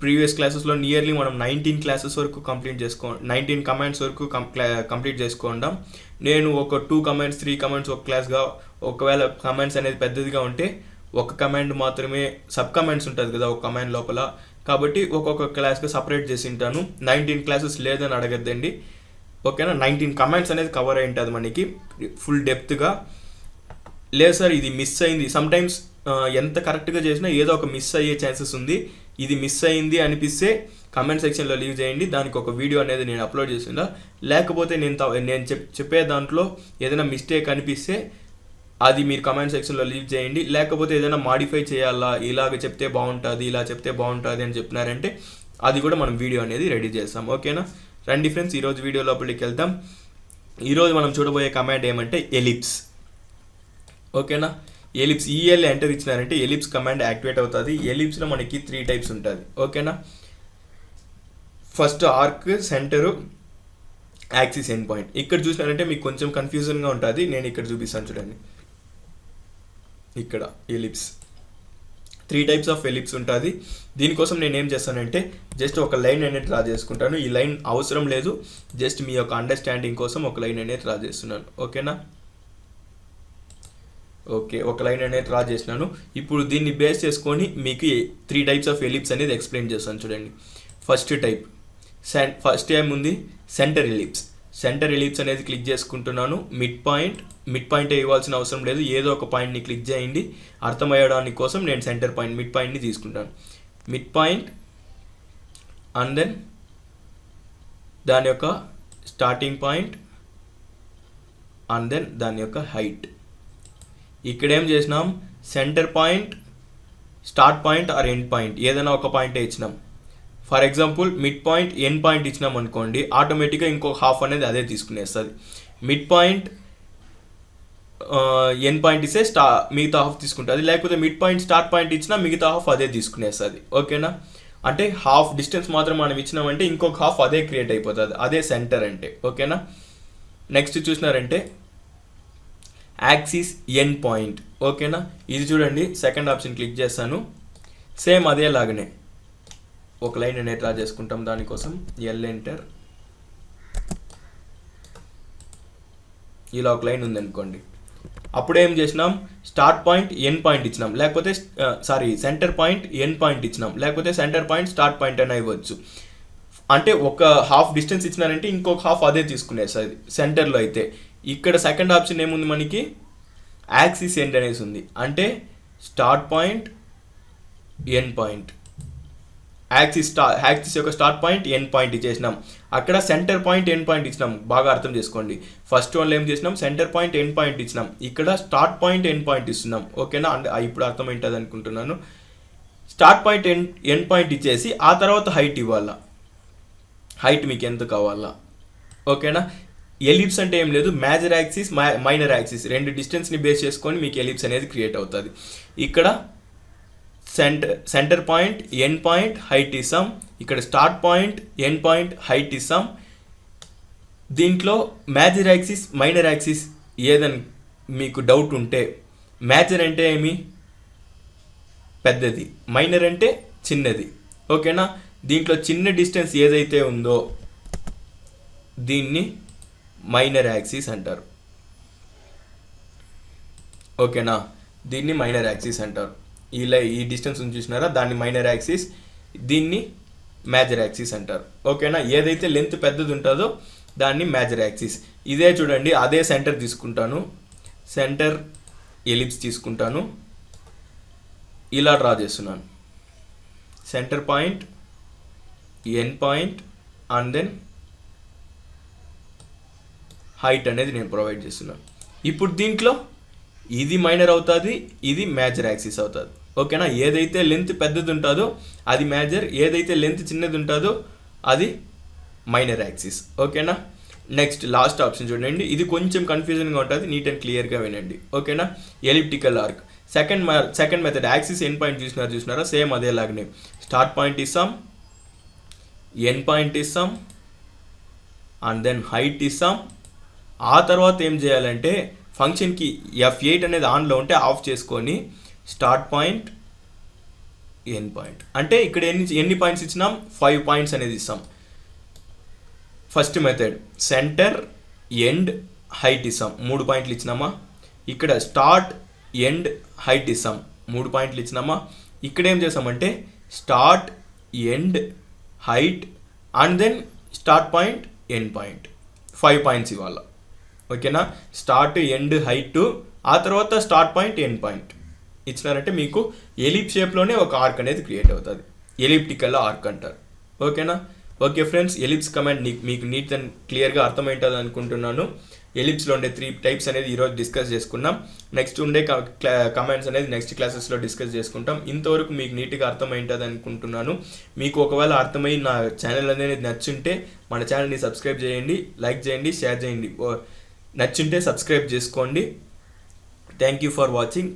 Previous క్లాసెస్లో nearly మనం 19 classes వరకు 19 కమాండ్స్ వరకు కంప్లీట్ చేసుకుంటాం. నేను ఒక 2 కమాండ్స్ 3 కమాండ్స్ ఒక క్లాస్గా, ఒకవేళ కమాండ్స్ అనేది పెద్దదిగా ఉంటే ఒక కమాండ్ మాత్రమే సబ్ కమాండ్స్ ఉంటుంది కదా ఒక కమాండ్ లోపల, కాబట్టి ఒక్కొక్క క్లాస్గా సపరేట్ చేసి ఉంటాను. 19 క్లాసెస్ లేదని అడగద్దండి, ఓకేనా. 19 కమాండ్స్ అనేది కవర్ అయి ఉంటుంది మనకి ఫుల్ డెప్త్గా. లేదు సార్ ఇది మిస్ అయింది, సమ్టైమ్స్ ఎంత కరెక్ట్గా చేసినా ఏదో ఒక మిస్ అయ్యే ఛాన్సెస్ ఉంది, ఇది మిస్ అయింది అనిపిస్తే కమెంట్ సెక్షన్లో లీవ్ చేయండి, దానికి ఒక వీడియో అనేది నేను అప్లోడ్ చేసిందా. లేకపోతే నేను చెప్పే దాంట్లో ఏదైనా మిస్టేక్ అనిపిస్తే అది మీరు కమెంట్ సెక్షన్లో లీవ్ చేయండి. లేకపోతే ఏదైనా మాడిఫై చేయాలా, ఇలాగ చెప్తే బాగుంటుంది, ఇలా చెప్తే బాగుంటుంది అని చెప్పినారంటే అది కూడా మనం వీడియో అనేది రెడీ చేస్తాం, ఓకేనా. రండి ఫ్రెండ్స్, ఈరోజు వీడియో లోపలికి వెళ్తాం. ఈరోజు మనం చూడబోయే కమాండ్ ఏమంటే ఎలిప్స్, ఓకేనా. ఎలిప్స్ ఈఎల్ ఎంటర్ ఇచ్చినారంటే ఎలిప్స్ కమాండ్ యాక్టివేట్ అవుతుంది. ఎలిప్స్లో మనకి 3 టైప్స్ ఉంటుంది, ఓకేనా. First arc, centre, axis, end point. ఇక్కడ చూసినారంటే మీకు కొంచెం కన్ఫ్యూజన్గా ఉంటుంది, నేను ఇక్కడ చూపిస్తాను చూడండి. ఇక్కడ ఎలిప్స్ 3 టైప్స్ ఆఫ్ ఎలిప్స్ ఉంటుంది. దీనికోసం నేను ఏం చేస్తానంటే జస్ట్ ఒక లైన్ అనేది డ్రా చేసుకుంటాను. ఈ లైన్ అవసరం లేదు, జస్ట్ మీ యొక్క అండర్స్టాండింగ్ కోసం ఒక లైన్ అనేది డ్రా చేస్తున్నాను, ఓకేనా. ఓకే, ఒక లైన్ అనేది డ్రా చేసినాను. ఇప్పుడు దీన్ని బేస్ చేసుకొని మీకు 3 టైప్స్ ఆఫ్ ఎలిప్స్ అనేది ఎక్స్ప్లెయిన్ చేస్తాను చూడండి. ఫస్ట్ టైప్ ఏముంది, సెంటర్ ఎలిప్స్. సెంటర్ ఎలిప్స్ అనేది క్లిక్ చేసుకుంటున్నాను. మిడ్ పాయింట్ ఇవ్వాల్సిన అవసరం లేదు, ఏదో ఒక పాయింట్ని క్లిక్ చేయండి. అర్థమయ్యడానికి కోసం నేను సెంటర్ పాయింట్, మిడ్ పాయింట్ని తీసుకుంటాను. మిడ్ పాయింట్ అండ్ దెన్ దాని యొక్క స్టార్టింగ్ పాయింట్ అండ్ దెన్ దాని యొక్క హైట్. ఇక్కడ ఏం చేసినాం, centre point, start point or end point ఏదైనా ఒక పాయింటే ఇచ్చినాం. For example mid point end point ఇచ్చినాం అనుకోండి, ఆటోమేటిక్గా ఇంకొక హాఫ్ అనేది అదే తీసుకునేస్తుంది. మిడ్ పాయింట్ ఎండ్ పాయింట్ ఇస్తే మిగతా హాఫ్ తీసుకుంటుంది. లేకపోతే మిడ్ పాయింట్ స్టార్ట్ పాయింట్ ఇచ్చినా మిగతా హాఫ్ అదే తీసుకునేస్తుంది, ఓకేనా. అంటే హాఫ్ డిస్టెన్స్ మాత్రం మనం ఇచ్చినామంటే ఇంకొక హాఫ్ అదే క్రియేట్ అయిపోతుంది, అదే సెంటర్ అంటే, ఓకేనా. నెక్స్ట్ చూసినారంటే యాక్సిస్, ఎండ్ పాయింట్, ఓకేనా. ఇది చూడండి, సెకండ్ ఆప్షన్ క్లిక్ చేస్తాను. సేమ్ అదేలాగానే ఒక లైన్ అనేది డ్రా చేసుకుంటాం. దానికోసం ఎల్ ఎంటర్, ఇలా ఒక లైన్ ఉందనుకోండి. అప్పుడు ఏం చేసినాం, స్టార్ట్ పాయింట్ ఎండ్ పాయింట్ ఇచ్చినాం, లేకపోతే సెంటర్ పాయింట్ ఎండ్ పాయింట్ ఇచ్చినాం, లేకపోతే సెంటర్ పాయింట్ స్టార్ట్ పాయింట్ అని ఇవ్వచ్చు. అంటే ఒక హాఫ్ డిస్టెన్స్ ఇచ్చినారంటే ఇంకొక హాఫ్ అదే తీసుకునేస్తుంది సెంటర్లో అయితే. ఇక్కడ సెకండ్ ఆప్షన్ ఏముంది మనకి, యాక్సిస్ ఎండ్ అనేసి ఉంది. అంటే start point, end point, axis యొక్క స్టార్ట్ పాయింట్, ఎండ్ పాయింట్ ఇచ్చేసినాం. అక్కడ సెంటర్ పాయింట్, ఎండ్ పాయింట్ ఇచ్చినాం, బాగా అర్థం చేసుకోండి. ఫస్ట్ వన్లో ఏం చేసినాం, సెంటర్ పాయింట్, ఎండ్ పాయింట్ ఇచ్చినాం. ఇక్కడ స్టార్ట్ పాయింట్, ఎండ్ పాయింట్ ఇస్తున్నాం, ఓకేనా. అంటే ఇప్పుడు అర్థమైంటుంది అనుకుంటున్నాను. స్టార్ట్ పాయింట్, ఎండ్ పాయింట్ ఇచ్చేసి ఆ తర్వాత హైట్ ఇవ్వాలా, హైట్ మీకు ఎంత కావాలా, ఓకేనా. ఎలిప్స్ అంటే ఏం లేదు, మేజర్ యాక్సిస్, మైనర్ యాక్సిస్ 2 డిస్టెన్స్ని బేస్ చేసుకొని మీకు ఎలిప్స్ అనేది క్రియేట్ అవుతుంది. ఇక్కడ centre point, end point, height ఇస్తాం. ఇక్కడ start point, end point, height ఇస్తాం. దీంట్లో మేజర్ యాక్సిస్, మైనర్ యాక్సిస్ ఏదని మీకు డౌట్ ఉంటే, మేజర్ అంటే ఏమి, పెద్దది, మైనర్ అంటే చిన్నది, ఓకేనా. దీంట్లో చిన్న డిస్టెన్స్ ఏదైతే ఉందో దీన్ని మైనర్ యాక్సిస్ అంటారు, ఓకేనా. దీన్ని మైనర్ యాక్సిస్ అంటారు. ఈ డిస్టెన్స్ చూసినారా, దాన్ని మైనర్ యాక్సిస్, దీన్ని మేజర్ యాక్సిస్ అంటారు, ఓకేనా. ఏదైతే లెంత్ పెద్దది ఉంటుందో దాన్ని మేజర్ యాక్సిస్. ఇదే చూడండి, అదే సెంటర్ తీసుకుంటాను, సెంటర్ ఎలిప్స్ తీసుకుంటాను, ఇలా డ్రా చేస్తున్నాను. Centre point, end point and then height అనేది నేను ప్రొవైడ్ చేస్తున్నాను. ఇప్పుడు దీంట్లో ఇది మైనర్ అవుతుంది, ఇది మేజర్ యాక్సిస్ అవుతుంది, ఓకేనా. ఏదైతే లెంత్ పెద్దది ఉంటుందో అది మేజర్, ఏదైతే లెంత్ చిన్నది ఉంటుందో అది మైనర్ యాక్సిస్, ఓకేనా. నెక్స్ట్ లాస్ట్ ఆప్షన్ చూడండి, ఇది కొంచెం కన్ఫ్యూజన్గా ఉంటుంది, నీట్ అండ్ క్లియర్గా వినండి, ఓకేనా. Elliptical arc second method, axis end point చూసినారా, సేమ్ అదేలాగానే స్టార్ట్ పాయింట్ ఇస్తాం, ఎండ్ పాయింట్ ఇస్తాం అండ్ దెన్ హైట్ ఇస్తాం. ఆ తర్వాత ఏం చేయాలంటే ఫంక్షన్కి F8 అనేది ఆన్లో ఉంటే ఆఫ్ చేసుకొని స్టార్ట్ పాయింట్, ఎండ్ పాయింట్. అంటే ఇక్కడ ఎన్ని పాయింట్స్ ఇచ్చినాం? 5 పాయింట్స్ అనేది ఇస్తాం. First method centre end height ఇస్తాం, 3 పాయింట్లు ఇచ్చినామా. ఇక్కడ స్టార్ట్ ఎండ్ హైట్ ఇస్తాం, 3 పాయింట్లు ఇచ్చినామా. ఇక్కడ ఏం చేస్తామంటే start end height and then start point end point 5 points ఇవ్వాల. ఓకేనా? స్టార్ట్ ఎండ్ హైట్ ఆ తర్వాత స్టార్ట్ పాయింట్ ఎండ్ పాయింట్ ఇచ్చినారంటే మీకు ఎలిప్ షేప్లోనే ఒక ఆర్క్ అనేది క్రియేట్ అవుతుంది. ఎలిప్టికల్ ఆర్క్ అంటారు. ఓకేనా? ఓకే ఫ్రెండ్స్, ఎలిప్స్ కమాండ్ మీకు నీట్ అండ్ క్లియర్గా అర్థమవుతుంది అనుకుంటున్నాను. ఎలిప్స్లో ఉండే 3 టైప్స్ అనేది ఈరోజు డిస్కస్ చేసుకున్నాం. నెక్స్ట్ ఉండే కమాండ్స్ అనేది నెక్స్ట్ క్లాసెస్లో డిస్కస్ చేసుకుంటాం. ఇంతవరకు మీకు నీట్గా అర్థమైంటుంది అనుకుంటున్నాను. మీకు ఒకవేళ అర్థమై నా ఛానల్ అనేది నచ్చుంటే మన ఛానల్ని సబ్స్క్రైబ్ చేయండి, లైక్ చేయండి, షేర్ చేయండి. నచ్చుంటే సబ్స్క్రైబ్ చేసుకోండి. Thank you for watching.